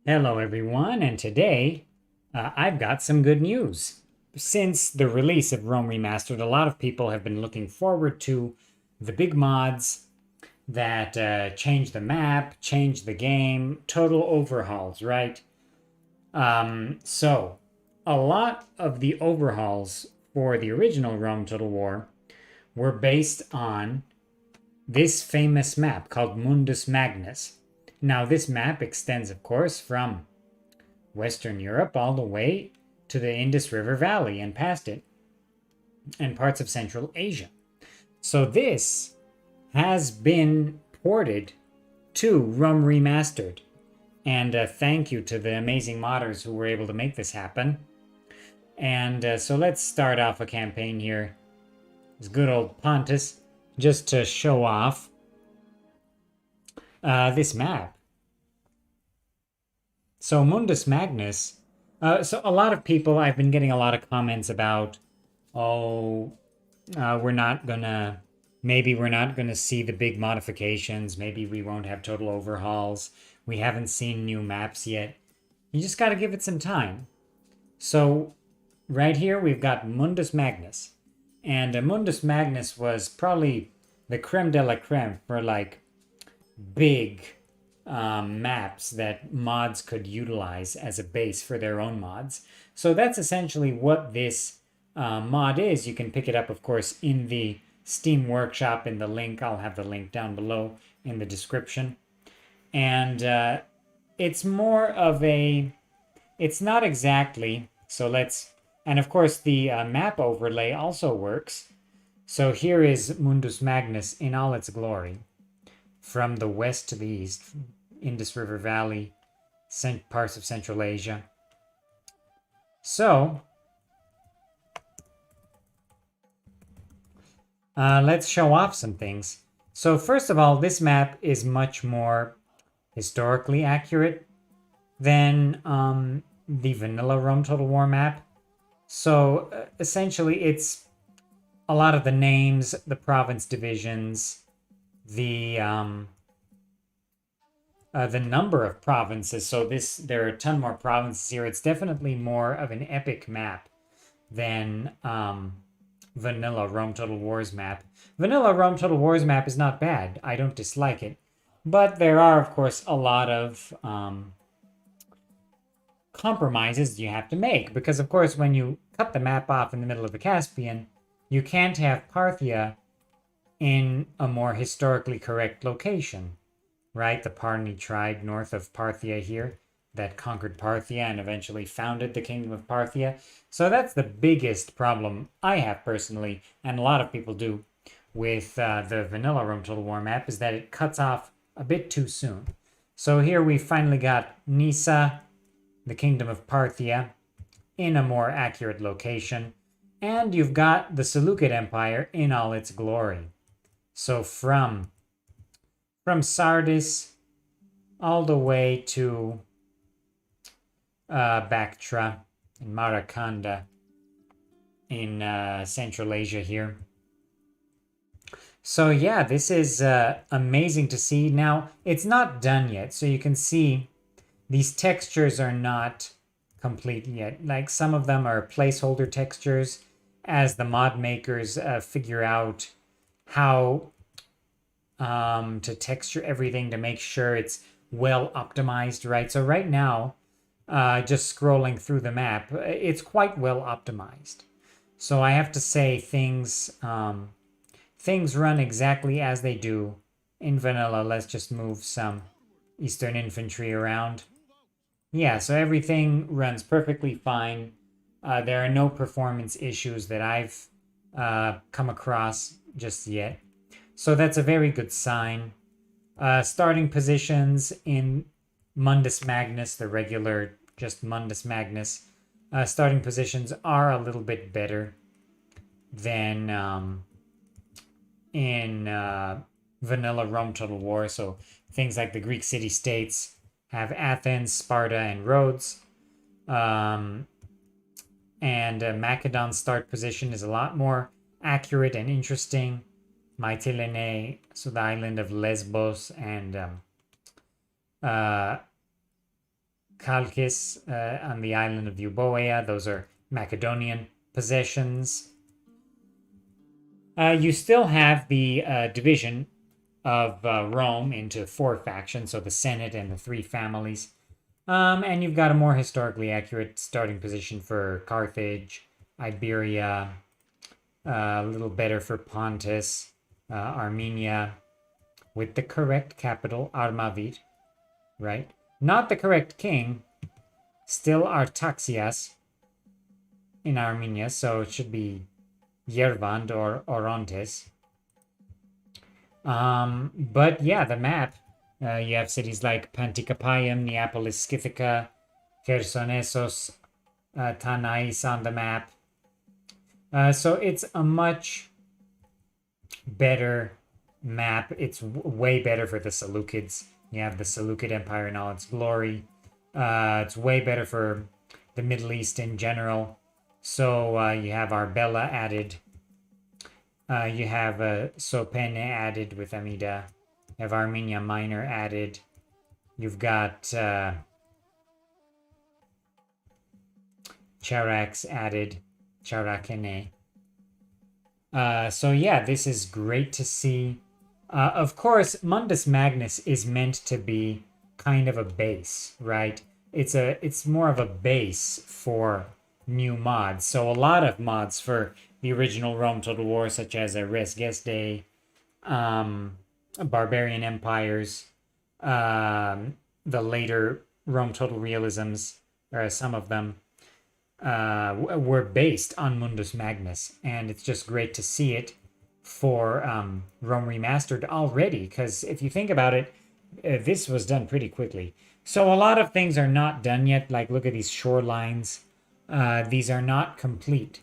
Hello, everyone, and today I've got some good news. Since the release of Rome Remastered, a lot of people have been looking forward to the big mods that change the map, change the game, total overhauls, right? So, a lot of the overhauls for the original Rome Total War were based on this famous map called Mundus Magnus. Now, this map extends, of course, from Western Europe all the way to the Indus River Valley and past it, and parts of Central Asia. So this has been ported to Rome Remastered. And thank you to the amazing modders who were able to make this happen. And so let's start off a campaign here. It's good old Pontus, just to show off this map. So Mundus Magnus, so a lot of people, I've been getting a lot of comments about, oh, we're not gonna, maybe we're not gonna see the big modifications. Maybe we won't have total overhauls. We haven't seen new maps yet. You just gotta give it some time. So right here, we've got Mundus Magnus. And Mundus Magnus was probably the creme de la creme for like big maps that mods could utilize as a base for their own mods. So that's essentially what this mod is. You can pick it up, of course, in the Steam Workshop in the link. I'll have the link down below in the description. And it's more of a, it's not exactly, so let's, and of course the map overlay also works. So here is Mundus Magnus in all its glory. From the west to the east, Indus River Valley, parts of Central Asia. So, let's show off some things. So first of all, this map is much more historically accurate than the vanilla Rome Total War map. So essentially, it's a lot of the names, the province divisions, the number of provinces. So there are a ton more provinces here. It's definitely more of an epic map than vanilla Rome Total War's map. Vanilla Rome Total War's map is not bad. I don't dislike it. But there are, of course, a lot of compromises you have to make. Because, of course, when you cut the map off in the middle of the Caspian, you can't have Parthia in a more historically correct location, right? The Parni tribe north of Parthia here that conquered Parthia and eventually founded the Kingdom of Parthia. So that's the biggest problem I have personally, and a lot of people do, with the vanilla Rome Total War map, is that it cuts off a bit too soon. So here we finally got Nisa, the Kingdom of Parthia, in a more accurate location, and you've got the Seleucid Empire in all its glory. So from Sardis all the way to Bactra and Marakanda in Central Asia here. So yeah, this is amazing to see. Now, it's not done yet, so you can see these textures are not complete yet. Like some of them are placeholder textures as the mod makers figure out how to texture everything to make sure it's well optimized, right? So right now, just scrolling through the map, it's quite well optimized. So I have to say things run exactly as they do in vanilla. Let's just move some Eastern infantry around. Yeah, so everything runs perfectly fine. There are no performance issues that I've come across just yet. So that's a very good sign. Starting positions in Mundus Magnus, the regular, just Mundus Magnus, starting positions are a little bit better than in vanilla Rome Total War. So things like the Greek city-states have Athens, Sparta, and Rhodes. And Macedon's start position is a lot more accurate and interesting. Mytilene, so the island of Lesbos, and Chalkis on the island of Euboea. Those are Macedonian possessions. You still have the division of Rome into 4 factions, so the Senate and the 3 families. And you've got a more historically accurate starting position for Carthage, Iberia, a little better for Pontus, Armenia, with the correct capital, Armavir, right? Not the correct king, still Artaxias in Armenia, so it should be Yerevan or Orontes. But yeah, the map, you have cities like Panticapaium, Neapolis Scythica, Chersonesos, Tanais on the map. So it's a much better map. It's way better for the Seleucids. You have the Seleucid Empire in all its glory. It's way better for the Middle East in general. So you have Arbela added. You have Sopene added with Amida. You have Armenia Minor added. You've got Charax added. Charakene. So yeah, this is great to see. Of course, Mundus Magnus is meant to be kind of a base, right? It's more of a base for new mods. So a lot of mods for the original Rome Total War, such as Res Gestae, Barbarian Empires, the later Rome Total Realisms, or some of them, were based on Mundus Magnus. And it's just great to see it for Rome Remastered already, because if you think about it, this was done pretty quickly. So a lot of things are not done yet, like look at these shorelines. These are not complete,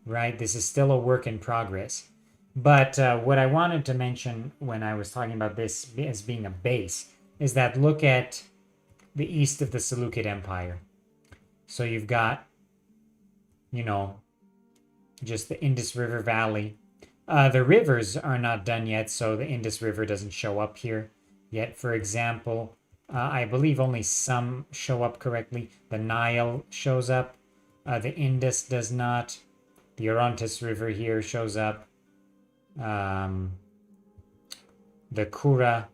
right? This is still a work in progress. But what I wanted to mention when I was talking about this as being a base is that look at the east of the Seleucid Empire. So you've got, you know, just the Indus River Valley. The rivers are not done yet, so the Indus River doesn't show up here yet. For example, I believe only some show up correctly. The Nile shows up. The Indus does not. The Orontes River here shows up. The Kura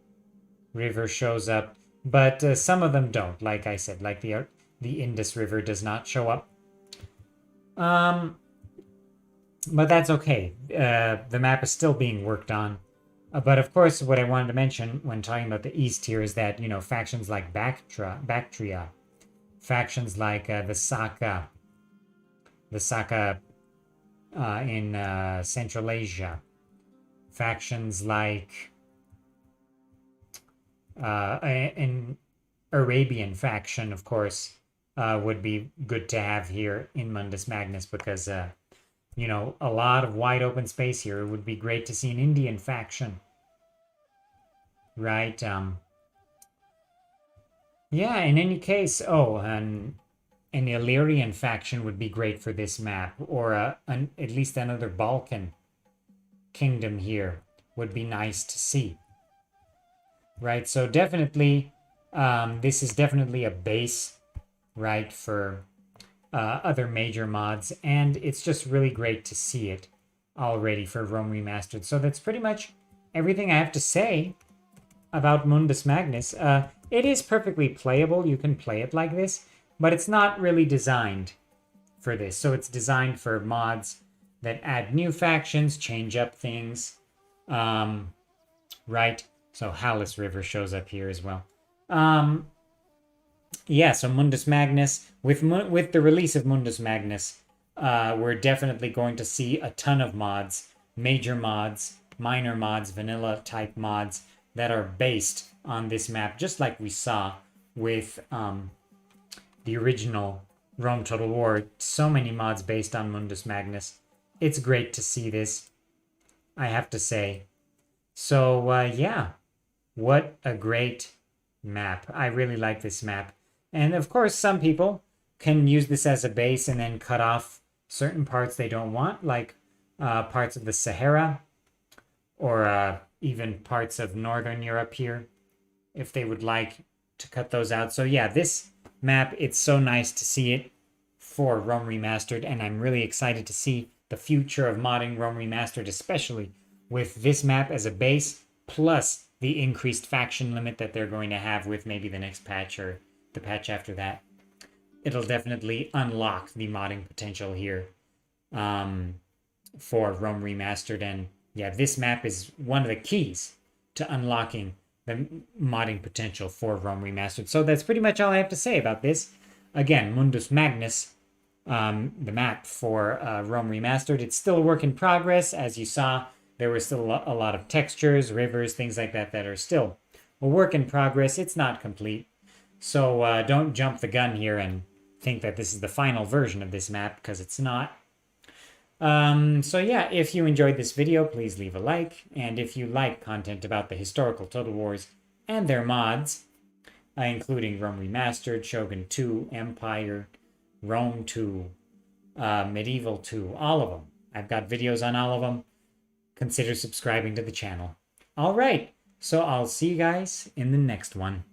River shows up. But some of them don't, like I said. Like the Indus River does not show up. But that's okay. The map is still being worked on. But of course, what I wanted to mention when talking about the East here is that, you know, factions like Bactria, factions like the Saka in Central Asia, factions like an Arabian faction, of course, would be good to have here in Mundus Magnus because, you know, a lot of wide open space here. It would be great to see an Indian faction, right? Yeah, in any case, an Illyrian faction would be great for this map, or at least another Balkan kingdom here would be nice to see, right? So definitely, this is definitely a base, right, for other major mods, and it's just really great to see it already for Rome Remastered. So that's pretty much everything I have to say about Mundus Magnus. It is perfectly playable. You can play it like this, but it's not really designed for this. So it's designed for mods that add new factions, change up things, right? So Halys River shows up here as well. Yeah, so Mundus Magnus, with the release of Mundus Magnus, we're definitely going to see a ton of mods, major mods, minor mods, vanilla type mods that are based on this map, just like we saw with the original Rome Total War. So many mods based on Mundus Magnus. It's great to see this, I have to say. So yeah, what a great map. I really like this map. And of course, some people can use this as a base and then cut off certain parts they don't want, like parts of the Sahara, or even parts of Northern Europe here, if they would like to cut those out. So yeah, this map. It's so nice to see it for Rome Remastered, and I'm really excited to see the future of modding Rome Remastered, especially with this map as a base, plus the increased faction limit that they're going to have with maybe the next patch or the patch after that. It'll definitely unlock the modding potential here for Rome Remastered. And yeah, this map is one of the keys to unlocking the modding potential for Rome Remastered. So that's pretty much all I have to say about this. Again, Mundus Magnus, the map for Rome Remastered. It's still a work in progress. As you saw, there were still a lot of textures, rivers, things like that that are still a work in progress. It's not complete. So don't jump the gun here and think that this is the final version of this map, because it's not. So yeah, if you enjoyed this video, please leave a like. And if you like content about the historical Total Wars and their mods, including Rome Remastered, Shogun 2, Empire, Rome 2, Medieval 2, all of them. I've got videos on all of them. Consider subscribing to the channel. All right, so I'll see you guys in the next one.